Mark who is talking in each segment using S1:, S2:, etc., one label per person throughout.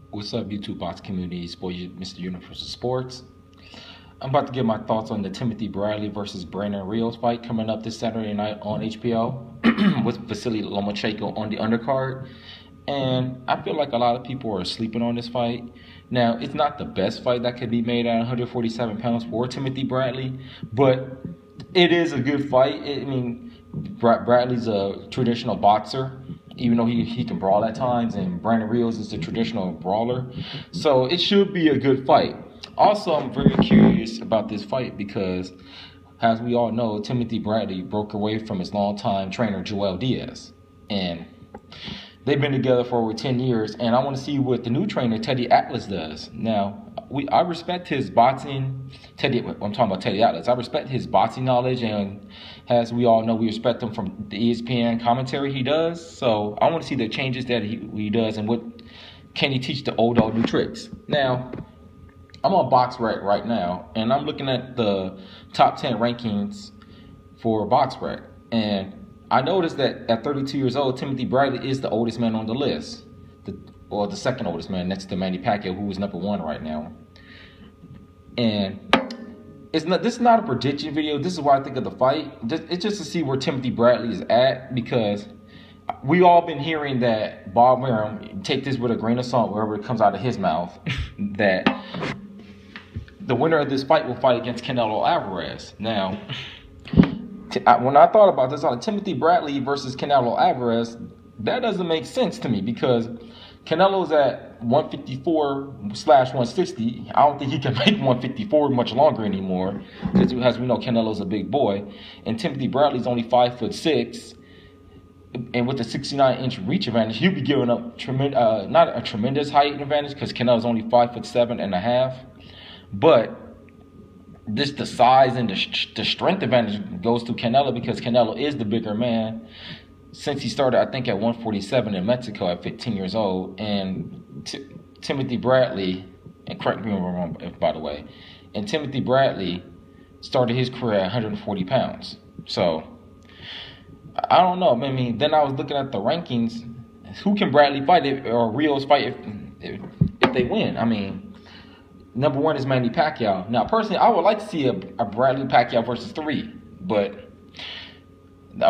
S1: What's up, YouTube box community? It's boy, Mr. Universal Sports. I'm about to give my thoughts on the Timothy Bradley versus Brandon Rios fight coming up this Saturday night on HBO with Vasily Lomachenko on the undercard. And I feel like a lot of people are sleeping on this fight. Now, it's not the best fight that could be made at 147 pounds for Timothy Bradley, but it is a good fight. Bradley's a traditional boxer, even though he can brawl at times, and Brandon Rios is a traditional brawler. So it should be a good fight. Also, I'm very curious about this fight because, as we all know, Timothy Bradley broke away from his longtime trainer, Joel Diaz. And they've been together for over 10 years, and I want to see what the new trainer, Teddy Atlas, does. Now, I respect his boxing. I'm talking about Teddy Atlas. I respect his boxing knowledge, and as we all know, we respect him from the ESPN commentary he does. So I want to see the changes that he does, and what can he teach the old dog new tricks. Now, I'm on BoxRec right now, and I'm looking at the top 10 rankings for BoxRec, and I noticed that at 32 years old, Timothy Bradley is the oldest man on the list, or the second oldest man next to Manny Pacquiao, who is number 1 right now. And this is not a prediction video. This is what I think of the fight. It's just to see where Timothy Bradley is at, because we all been hearing that Bob Arum, take this with a grain of salt wherever it comes out of his mouth, that the winner of this fight will fight against Canelo Alvarez. Now, when I thought about this on Timothy Bradley versus Canelo Alvarez, that doesn't make sense to me, because Canelo's at 154/160. I don't think he can make 154 much longer anymore, because as we know, Canelo's a big boy, and Timothy Bradley's only 5'6", and with a 69-inch reach advantage, he'll be giving up not a tremendous height advantage, because Canelo's only 5'7.5", but the size and the strength advantage goes to Canelo, because Canelo is the bigger man since he started, I think, at 147 in Mexico at 15 years old. And Timothy Bradley, and correct me if I'm wrong, by the way, and Timothy Bradley started his career at 140 pounds. So I don't know. I mean, then I was looking at the rankings. Who can Bradley fight or Rios fight if they win? I mean, number 1 is Manny Pacquiao. Now, personally, I would like to see a Bradley Pacquiao versus 3, but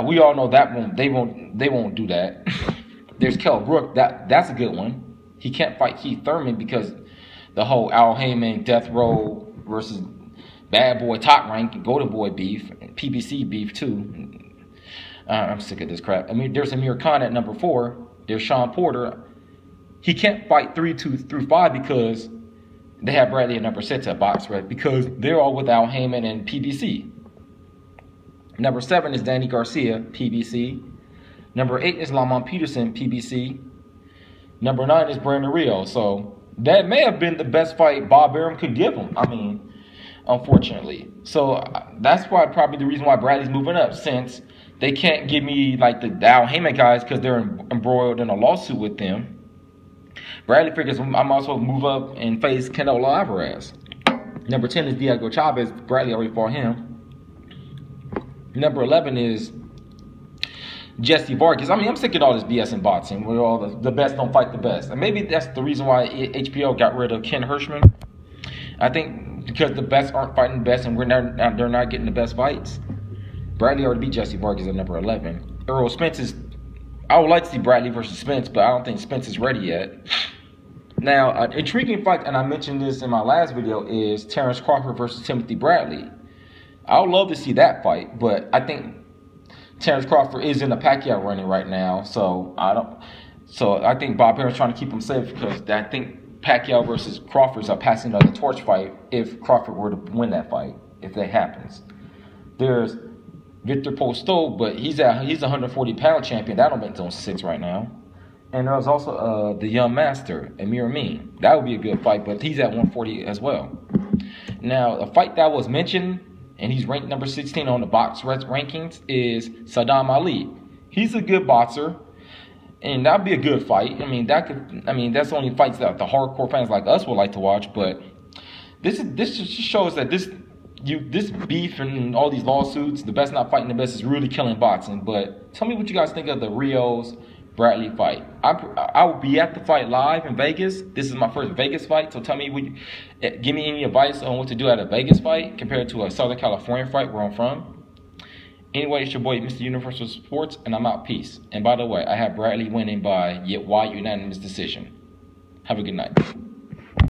S1: we all know that they won't do that. There's Kell Brook. That's a good one. He can't fight Keith Thurman because the whole Al Heyman Death Row versus Bad Boy Top Rank Golden Boy beef, and PBC beef too. I'm sick of this crap. I mean, there's Amir Khan at number 4. There's Sean Porter. He can't fight 3, 2 through 5 because they have Bradley at number 6 at BoxRec, because they're all with Al Heyman and PBC. Number 7 is Danny Garcia, PBC. Number 8 is Lamont Peterson, PBC. Number 9 is Brandon Rios. So that may have been the best fight Bob Arum could give him. I mean, unfortunately. So that's probably the reason why Bradley's moving up, since they can't give me like the Al Heyman guys because they're embroiled in a lawsuit with them. Bradley figures I might as well move up and face Canelo Alvarez. Number 10 is Diego Chavez. Bradley already fought him. Number 11 is Jesse Vargas. I mean, I'm sick of all this BS in boxing, where all the best don't fight the best. And maybe that's the reason why HBO got rid of Ken Hirschman. I think because the best aren't fighting the best, and they're not getting the best fights. Bradley already beat Jesse Vargas at number 11. Errol Spence I would like to see Bradley versus Spence, but I don't think Spence is ready yet. Now, an intriguing fight, and I mentioned this in my last video, is Terrence Crawford versus Timothy Bradley. I would love to see that fight, but I think Terrence Crawford is in the Pacquiao running right now, so I think Bob Arum's trying to keep him safe, because I think Pacquiao versus Crawford's are passing on the torch fight if Crawford were to win that fight, if that happens. There's Victor Postol, but he's a 140-pound champion. That don't make zone 6 right now. And there's also the young master, Amir Amin. That would be a good fight, but he's at 140 as well. Now, a fight that was mentioned, and he's ranked number 16 on the BoxRec rankings, is Saddam Ali. He's a good boxer, and that'd be a good fight. I mean, that's only fights that the hardcore fans like us would like to watch. But this just shows that this beef and all these lawsuits, the best not fighting the best, is really killing boxing. But tell me what you guys think of the Rios Bradley fight. I will be at the fight live in Vegas. This is my first Vegas fight, so tell me, give me any advice on what to do at a Vegas fight compared to a Southern California fight where I'm from. Anyway, it's your boy, Mr. Universal Sports, and I'm out. Peace. And by the way, I have Bradley winning by wide unanimous decision. Have a good night.